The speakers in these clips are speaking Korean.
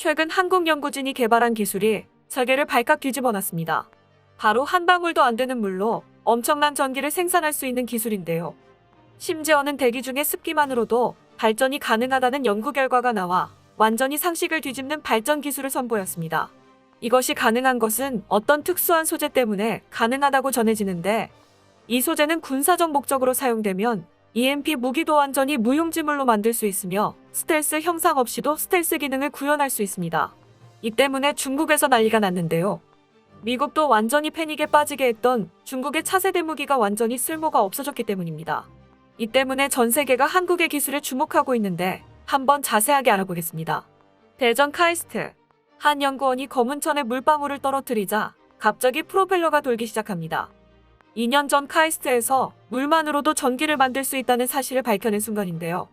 최근 한국 연구진이 개발한 기술이 세계를 발칵 뒤집어놨습니다. 바로 한 방울도 안 되는 물로 엄청난 전기를 생산할 수 있는 기술인데요. 심지어는 대기 중의 습기만으로도 발전이 가능하다는 연구 결과가 나와 완전히 상식을 뒤집는 발전 기술을 선보였습니다. 이것이 가능한 것은 어떤 특수한 소재 때문에 가능하다고 전해지는데, 이 소재는 군사적 목적으로 사용되면 EMP 무기도 완전히 무용지물로 만들 수 있으며 스텔스 형상 없이도 스텔스 기능을 구현할 수 있습니다. 이 때문에 중국에서 난리가 났는데요. 미국도 완전히 패닉에 빠지게 했던 중국의 차세대 무기가 완전히 쓸모가 없어졌기 때문입니다. 이 때문에 전 세계가 한국의 기술에 주목하고 있는데 한번 자세하게 알아보겠습니다. 대전 카이스트. 한 연구원이 검은 천에 물방울을 떨어뜨리자 갑자기 프로펠러가 돌기 시작합니다. 2년 전 카이스트에서 물만으로도 전기를 만들 수 있다는 사실을 밝혀낸 순간인데요.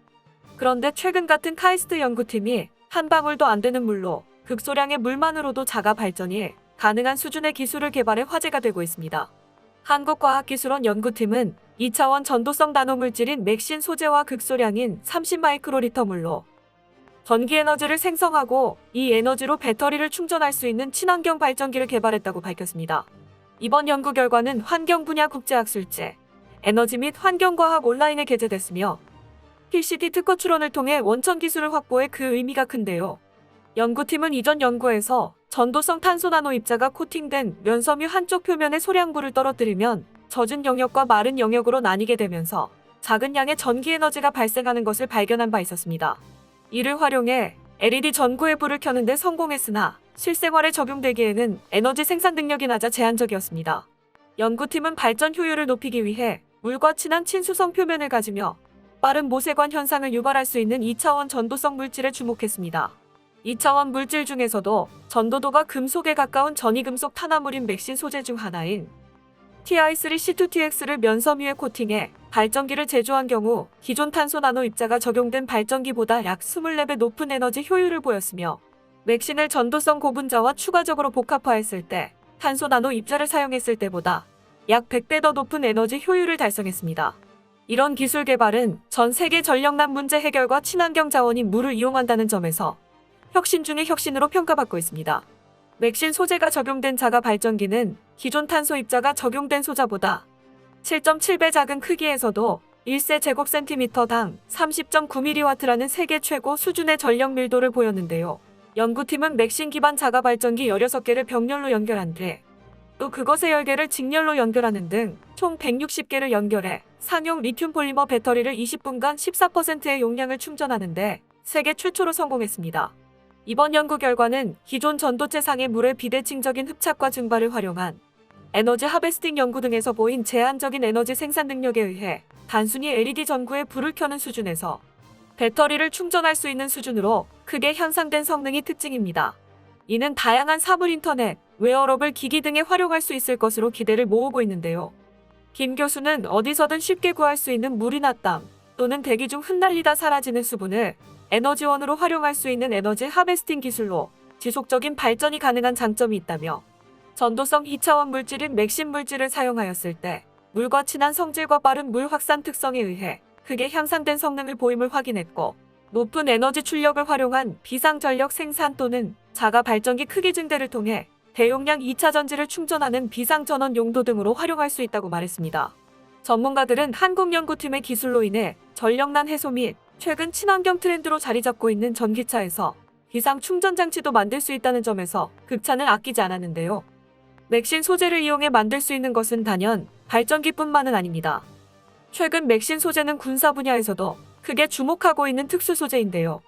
그런데 최근 같은 카이스트 연구팀이 한 방울도 안 되는 물로 극소량의 물만으로도 자가 발전이 가능한 수준의 기술을 개발해 화제가 되고 있습니다. 한국과학기술원 연구팀은 2차원 전도성 나노물질인 맥신 소재와 극소량인 30마이크로리터 물로 전기에너지를 생성하고 이 에너지로 배터리를 충전할 수 있는 친환경 발전기를 개발했다고 밝혔습니다. 이번 연구 결과는 환경 분야 국제학술지 에너지 및 환경과학 온라인에 게재됐으며 PCT 특허 출원을 통해 원천 기술을 확보해 그 의미가 큰데요. 연구팀은 이전 연구에서 전도성 탄소 나노 입자가 코팅된 면섬유 한쪽 표면에 소량물을 떨어뜨리면 젖은 영역과 마른 영역으로 나뉘게 되면서 작은 양의 전기 에너지가 발생하는 것을 발견한 바 있었습니다. 이를 활용해 LED 전구에 불을 켜는데 성공했으나 실생활에 적용되기에는 에너지 생산 능력이 낮아 제한적이었습니다. 연구팀은 발전 효율을 높이기 위해 물과 친한 친수성 표면을 가지며 빠른 모세관 현상을 유발할 수 있는 2차원 전도성 물질에 주목했습니다. 2차원 물질 중에서도 전도도가 금속에 가까운 전이금속 탄화물인 맥신 소재 중 하나인 Ti3C2TX를 면섬유에 코팅해 발전기를 제조한 경우 기존 탄소 나노 입자가 적용된 발전기보다 약 24배 높은 에너지 효율을 보였으며, 맥신을 전도성 고분자와 추가적으로 복합화했을 때 탄소 나노 입자를 사용했을 때보다 약 100배 더 높은 에너지 효율을 달성했습니다. 이런 기술 개발은 전 세계 전력난 문제 해결과 친환경 자원인 물을 이용한다는 점에서 혁신 중의 혁신으로 평가받고 있습니다. 맥신 소재가 적용된 자가 발전기는 기존 탄소 입자가 적용된 소자보다 7.7배 작은 크기에서도 1세제곱센티미터당 30.9mW라는 세계 최고 수준의 전력 밀도를 보였는데요. 연구팀은 맥신 기반 자가 발전기 16개를 병렬로 연결한 뒤 또 그것의 10개를 직렬로 연결하는 등 총 160개를 연결해 상용 리튬 폴리머 배터리를 20분간 14%의 용량을 충전하는데 세계 최초로 성공했습니다. 이번 연구 결과는 기존 전도체상의 물의 비대칭적인 흡착과 증발을 활용한 에너지 하베스팅 연구 등에서 보인 제한적인 에너지 생산 능력에 의해 단순히 LED 전구에 불을 켜는 수준에서 배터리를 충전할 수 있는 수준으로 크게 향상된 성능이 특징입니다. 이는 다양한 사물 인터넷, 웨어러블 기기 등에 활용할 수 있을 것으로 기대를 모으고 있는데요. 김 교수는 어디서든 쉽게 구할 수 있는 물이나 땀 또는 대기 중 흩날리다 사라지는 수분을 에너지원으로 활용할 수 있는 에너지 하베스팅 기술로 지속적인 발전이 가능한 장점이 있다며, 전도성 2차원 물질인 맥신 물질을 사용하였을 때 물과 친한 성질과 빠른 물 확산 특성에 의해 크게 향상된 성능을 보임을 확인했고, 높은 에너지 출력을 활용한 비상전력 생산 또는 자가 발전기 크기 증대를 통해 대용량 2차 전지를 충전하는 비상전원 용도 등으로 활용할 수 있다고 말했습니다. 전문가들은 한국 연구팀의 기술로 인해 전력난 해소 및 최근 친환경 트렌드로 자리 잡고 있는 전기차에서 비상 충전 장치도 만들 수 있다는 점에서 극찬을 아끼지 않았는데요. 맥신 소재를 이용해 만들 수 있는 것은 단연 발전기뿐만은 아닙니다. 최근 맥신 소재는 군사 분야에서도 크게 주목하고 있는 특수 소재인데요.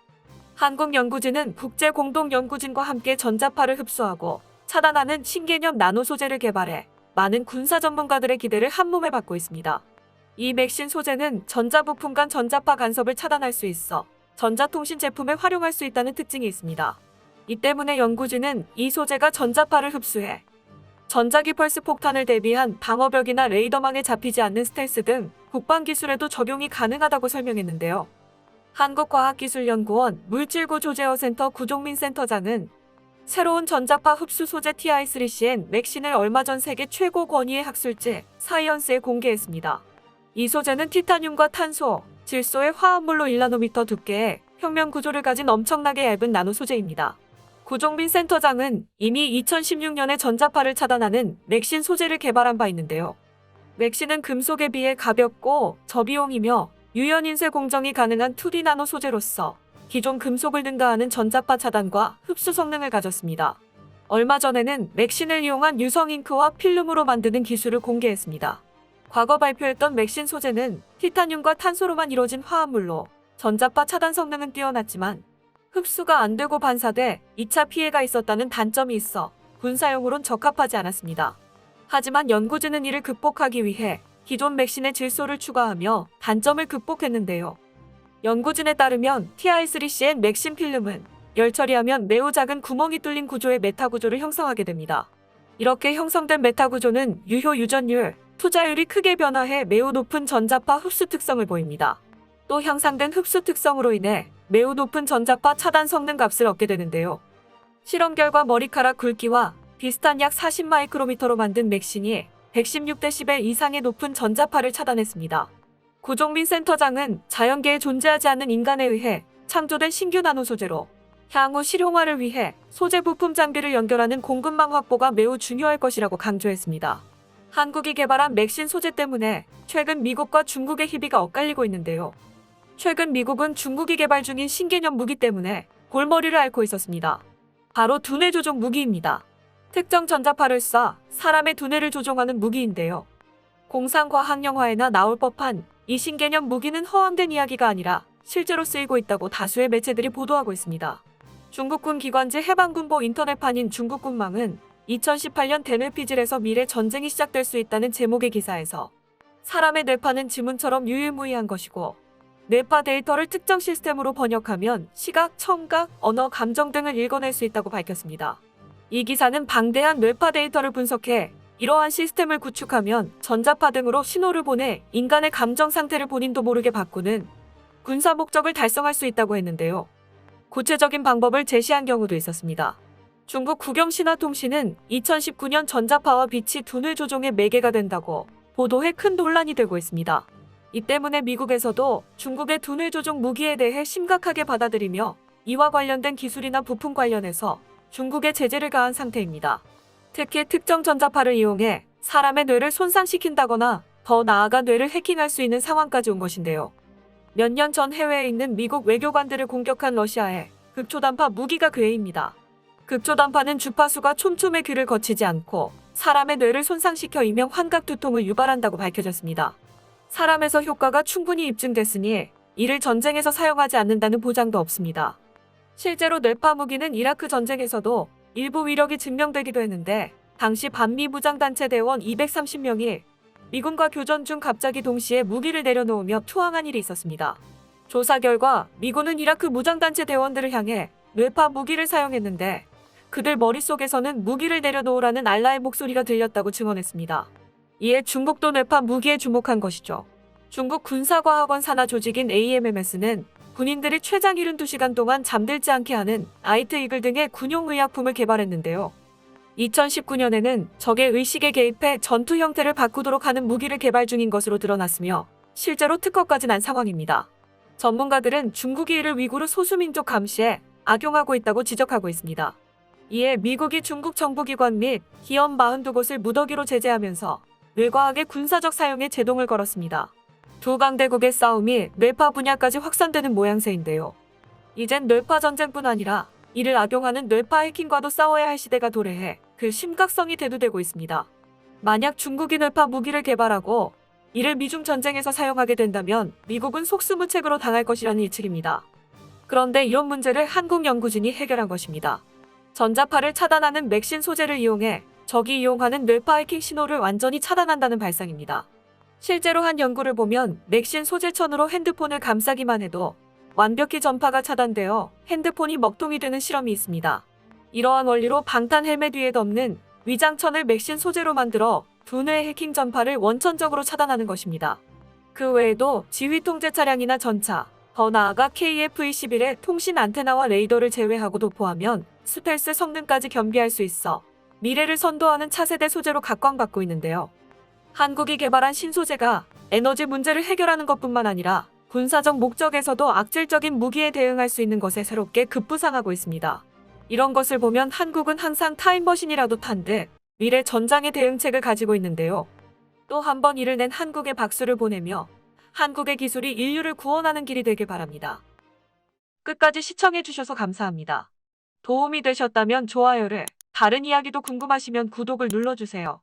한국연구진은 국제공동연구진과 함께 전자파를 흡수하고 차단하는 신개념 나노 소재를 개발해 많은 군사 전문가들의 기대를 한몸에 받고 있습니다. 이 맥신 소재는 전자부품 간 전자파 간섭을 차단할 수 있어 전자통신 제품에 활용할 수 있다는 특징이 있습니다. 이 때문에 연구진은 이 소재가 전자파를 흡수해 전자기 펄스 폭탄을 대비한 방어벽이나 레이더망에 잡히지 않는 스텔스 등 국방 기술에도 적용이 가능하다고 설명했는데요. 한국과학기술연구원 물질구조제어센터 구종민 센터장은 새로운 전자파 흡수 소재 Ti3CN 맥신을 얼마 전 세계 최고 권위의 학술지 사이언스에 공개했습니다. 이 소재는 티타늄과 탄소, 질소의 화합물로 1나노미터 두께의 평면 구조를 가진 엄청나게 얇은 나노 소재입니다. 구종빈 센터장은 이미 2016년에 전자파를 차단하는 맥신 소재를 개발한 바 있는데요. 맥신은 금속에 비해 가볍고 저비용이며 유연인쇄 공정이 가능한 2D 나노 소재로서 기존 금속을 능가하는 전자파 차단과 흡수 성능을 가졌습니다. 얼마 전에는 맥신을 이용한 유성 잉크와 필름으로 만드는 기술을 공개했습니다. 과거 발표했던 맥신 소재는 티타늄과 탄소로만 이루어진 화합물로 전자파 차단 성능은 뛰어났지만 흡수가 안 되고 반사돼 2차 피해가 있었다는 단점이 있어 군사용으론 적합하지 않았습니다. 하지만 연구진은 이를 극복하기 위해 기존 맥신의 질소를 추가하며 단점을 극복했는데요. 연구진에 따르면 TI3CN 맥신 필름은 열 처리하면 매우 작은 구멍이 뚫린 구조의 메타 구조를 형성하게 됩니다. 이렇게 형성된 메타 구조는 유효 유전율, 투자율이 크게 변화해 매우 높은 전자파 흡수 특성을 보입니다. 또 향상된 흡수 특성으로 인해 매우 높은 전자파 차단 성능 값을 얻게 되는데요. 실험 결과 머리카락 굵기와 비슷한 약 40마이크로미터로 만든 맥신이 116dB 이상의 높은 전자파를 차단했습니다. 구종빈 센터장은 자연계에 존재하지 않는 인간에 의해 창조된 신규 나노 소재로 향후 실용화를 위해 소재 부품 장비를 연결하는 공급망 확보가 매우 중요할 것이라고 강조했습니다. 한국이 개발한 맥신 소재 때문에 최근 미국과 중국의 희비가 엇갈리고 있는데요. 최근 미국은 중국이 개발 중인 신개념 무기 때문에 골머리를 앓고 있었습니다. 바로 두뇌 조종 무기입니다. 특정 전자파를 쏴 사람의 두뇌를 조종하는 무기인데요. 공상과학 영화에나 나올 법한 이 신개념 무기는 허황된 이야기가 아니라 실제로 쓰이고 있다고 다수의 매체들이 보도하고 있습니다. 중국군 기관지 해방군보 인터넷판인 중국군망은 2018년 대뇌피질에서 미래 전쟁이 시작될 수 있다는 제목의 기사에서 사람의 뇌파는 지문처럼 유일무이한 것이고 뇌파 데이터를 특정 시스템으로 번역하면 시각, 청각, 언어, 감정 등을 읽어낼 수 있다고 밝혔습니다. 이 기사는 방대한 뇌파 데이터를 분석해 이러한 시스템을 구축하면 전자파 등으로 신호를 보내 인간의 감정 상태를 본인도 모르게 바꾸는 군사 목적을 달성할 수 있다고 했는데요. 구체적인 방법을 제시한 경우도 있었습니다. 중국 국영신화통신은 2019년 전자파와 빛이 두뇌 조종의 매개가 된다고 보도해 큰 논란이 되고 있습니다. 이 때문에 미국에서도 중국의 두뇌 조종 무기에 대해 심각하게 받아들이며 이와 관련된 기술이나 부품 관련해서 중국에 제재를 가한 상태입니다. 특히 특정 전자파를 이용해 사람의 뇌를 손상시킨다거나 더 나아가 뇌를 해킹할 수 있는 상황까지 온 것인데요. 몇 년 전 해외에 있는 미국 외교관들을 공격한 러시아의 극초단파 무기가 그 애입니다. 극초단파는 주파수가 촘촘의 귀를 거치지 않고 사람의 뇌를 손상시켜 일명 환각두통을 유발한다고 밝혀졌습니다. 사람에서 효과가 충분히 입증됐으니 이를 전쟁에서 사용하지 않는다는 보장도 없습니다. 실제로 뇌파 무기는 이라크 전쟁에서도 일부 위력이 증명되기도 했는데 당시 반미 무장단체 대원 230명이 미군과 교전 중 갑자기 동시에 무기를 내려놓으며 투항한 일이 있었습니다. 조사 결과 미군은 이라크 무장단체 대원들을 향해 뇌파 무기를 사용했는데 그들 머릿속에서는 무기를 내려놓으라는 알라의 목소리가 들렸다고 증언했습니다. 이에 중국도 뇌파 무기에 주목한 것이죠. 중국 군사과학원 산하 조직인 AMMS는 군인들이 최장 72시간 동안 잠들지 않게 하는 나이트 이글 등의 군용 의약품을 개발했는데요. 2019년에는 적의 의식에 개입해 전투 형태를 바꾸도록 하는 무기를 개발 중인 것으로 드러났으며 실제로 특허까지 난 상황입니다. 전문가들은 중국이 이를 위구르 소수민족 감시에 악용하고 있다고 지적하고 있습니다. 이에 미국이 중국 정부기관 및 기업 42곳을 무더기로 제재하면서 뇌과학의 군사적 사용에 제동을 걸었습니다. 두 강대국의 싸움이 뇌파 분야까지 확산되는 모양새인데요. 이젠 뇌파 전쟁뿐 아니라 이를 악용하는 뇌파 해킹과도 싸워야 할 시대가 도래해 그 심각성이 대두되고 있습니다. 만약 중국이 뇌파 무기를 개발하고 이를 미중 전쟁에서 사용하게 된다면 미국은 속수무책으로 당할 것이라는 예측입니다. 그런데 이런 문제를 한국 연구진이 해결한 것입니다. 전자파를 차단하는 맥신 소재를 이용해 적이 이용하는 뇌파 해킹 신호를 완전히 차단한다는 발상입니다. 실제로 한 연구를 보면 맥신 소재천으로 핸드폰을 감싸기만 해도 완벽히 전파가 차단되어 핸드폰이 먹통이 되는 실험이 있습니다. 이러한 원리로 방탄 헬멧 위에 덮는 위장천을 맥신 소재로 만들어 두뇌 해킹 전파를 원천적으로 차단하는 것입니다. 그 외에도 지휘 통제 차량이나 전차, 더 나아가 KF-21의 통신 안테나와 레이더를 제외하고 도포하면 스텔스 성능까지 겸비할 수 있어 미래를 선도하는 차세대 소재로 각광받고 있는데요. 한국이 개발한 신소재가 에너지 문제를 해결하는 것뿐만 아니라 군사적 목적에서도 악질적인 무기에 대응할 수 있는 것에 새롭게 급부상하고 있습니다. 이런 것을 보면 한국은 항상 타임머신이라도 탄 듯 미래 전장의 대응책을 가지고 있는데요. 또 한 번 일을 낸 한국에 박수를 보내며 한국의 기술이 인류를 구원하는 길이 되길 바랍니다. 끝까지 시청해주셔서 감사합니다. 도움이 되셨다면 좋아요를, 다른 이야기도 궁금하시면 구독을 눌러주세요.